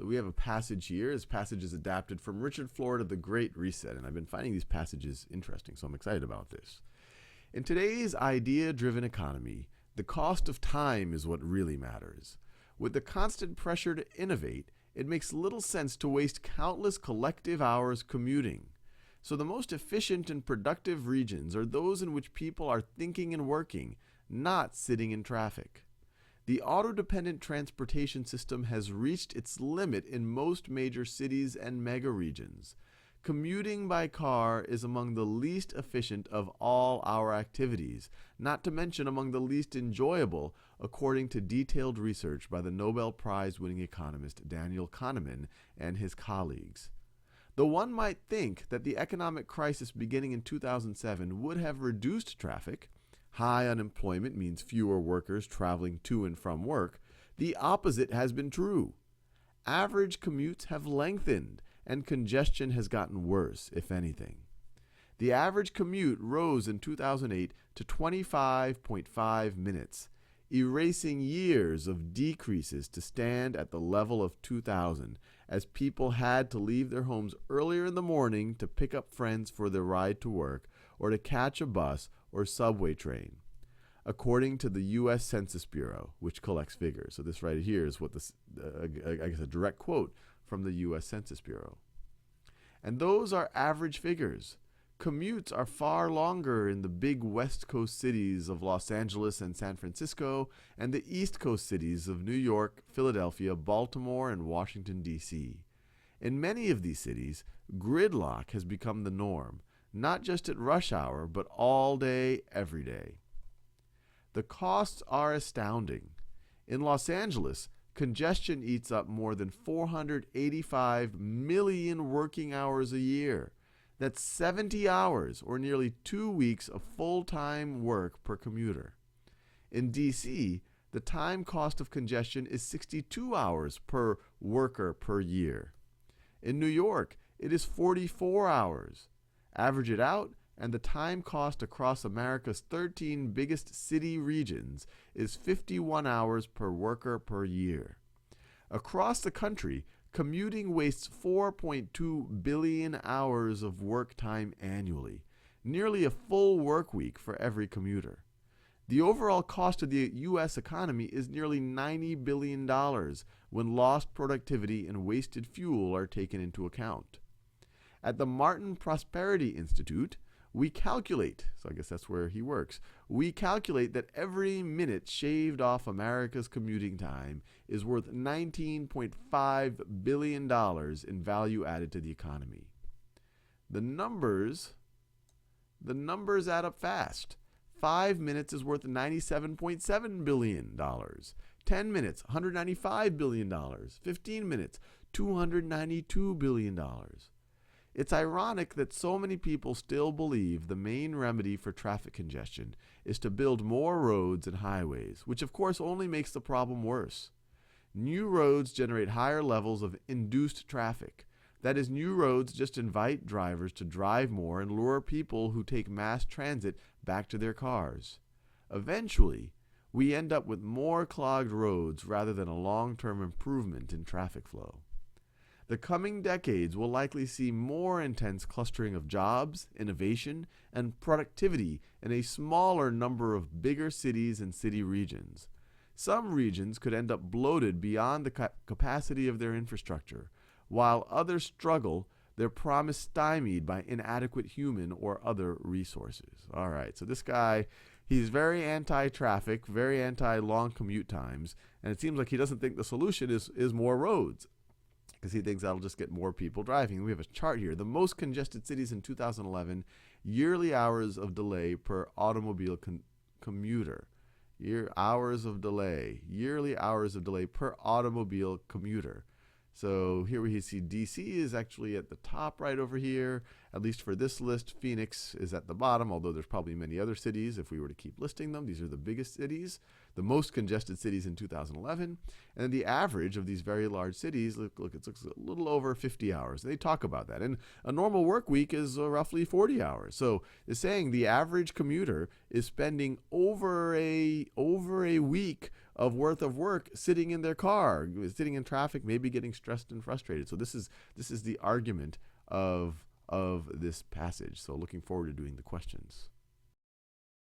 So we have a passage here. This passage is adapted from Richard Florida, The Great Reset, and I've been finding these passages interesting, so I'm excited about this. In today's idea-driven economy, the cost of time is what really matters. With the constant pressure to innovate, it makes little sense to waste countless collective hours commuting. So the most efficient and productive regions are those in which people are thinking and working, not sitting in traffic. The auto-dependent transportation system has reached its limit in most major cities and mega-regions. Commuting by car is among the least efficient of all our activities, not to mention among the least enjoyable, according to detailed research by the Nobel Prize-winning economist Daniel Kahneman and his colleagues. Though one might think that the economic crisis beginning in 2007 would have reduced traffic, high unemployment means fewer workers traveling to and from work, the opposite has been true. Average commutes have lengthened, and congestion has gotten worse, if anything. The average commute rose in 2008 to 25.5 minutes, erasing years of decreases to stand at the level of 2000, as people had to leave their homes earlier in the morning to pick up friends for their ride to work or to catch a bus or subway train, according to the U.S. Census Bureau, which collects figures. So this right here is what I guess a direct quote from the U.S. Census Bureau. And those are average figures. Commutes are far longer in the big West Coast cities of Los Angeles and San Francisco and the East Coast cities of New York, Philadelphia, Baltimore, and Washington, D.C. In many of these cities, gridlock has become the norm, not just at rush hour, but all day, every day. The costs are astounding. In Los Angeles, congestion eats up more than 485 million working hours a year. That's 70 hours, or nearly 2 weeks of full-time work per commuter. In D.C., the time cost of congestion is 62 hours per worker per year. In New York, it is 44 hours. Average it out, and the time cost across America's 13 biggest city regions is 51 hours per worker per year. Across the country, commuting wastes 4.2 billion hours of work time annually, nearly a full work week for every commuter. The overall cost of the U.S. economy is nearly $90 billion when lost productivity and wasted fuel are taken into account. At the Martin Prosperity Institute, we calculate, so I guess that's where he works, we calculate that every minute shaved off America's commuting time is worth $19.5 billion in value added to the economy. The numbers add up fast. 5 minutes is worth $97.7 billion. 10 minutes, $195 billion. 15 minutes, $292 billion. It's ironic that so many people still believe the main remedy for traffic congestion is to build more roads and highways, which of course only makes the problem worse. New roads generate higher levels of induced traffic. That is, new roads just invite drivers to drive more and lure people who take mass transit back to their cars. Eventually, we end up with more clogged roads rather than a long-term improvement in traffic flow. The coming decades will likely see more intense clustering of jobs, innovation, and productivity in a smaller number of bigger cities and city regions. Some regions could end up bloated beyond the capacity of their infrastructure, while others struggle, their promise stymied by inadequate human or other resources. All right, so this guy, he's very anti-traffic, very anti-long commute times, and it seems like he doesn't think the solution is more roads, because he thinks that'll just get more people driving. We have a chart here. The most congested cities in 2011, yearly hours of delay per automobile commuter. Yearly hours of delay per automobile commuter. So here we see DC is actually at the top right over here, at least for this list. Phoenix is at the bottom, although there's probably many other cities if we were to keep listing them. These are the biggest cities, the most congested cities in 2011. And the average of these very large cities, look, it looks a little over 50 hours. They talk about that. And a normal work week is roughly 40 hours. So it's saying the average commuter is spending over a week of worth of work sitting in their car, sitting in traffic, maybe getting stressed and frustrated. So this is the argument of this passage. So looking forward to doing the questions.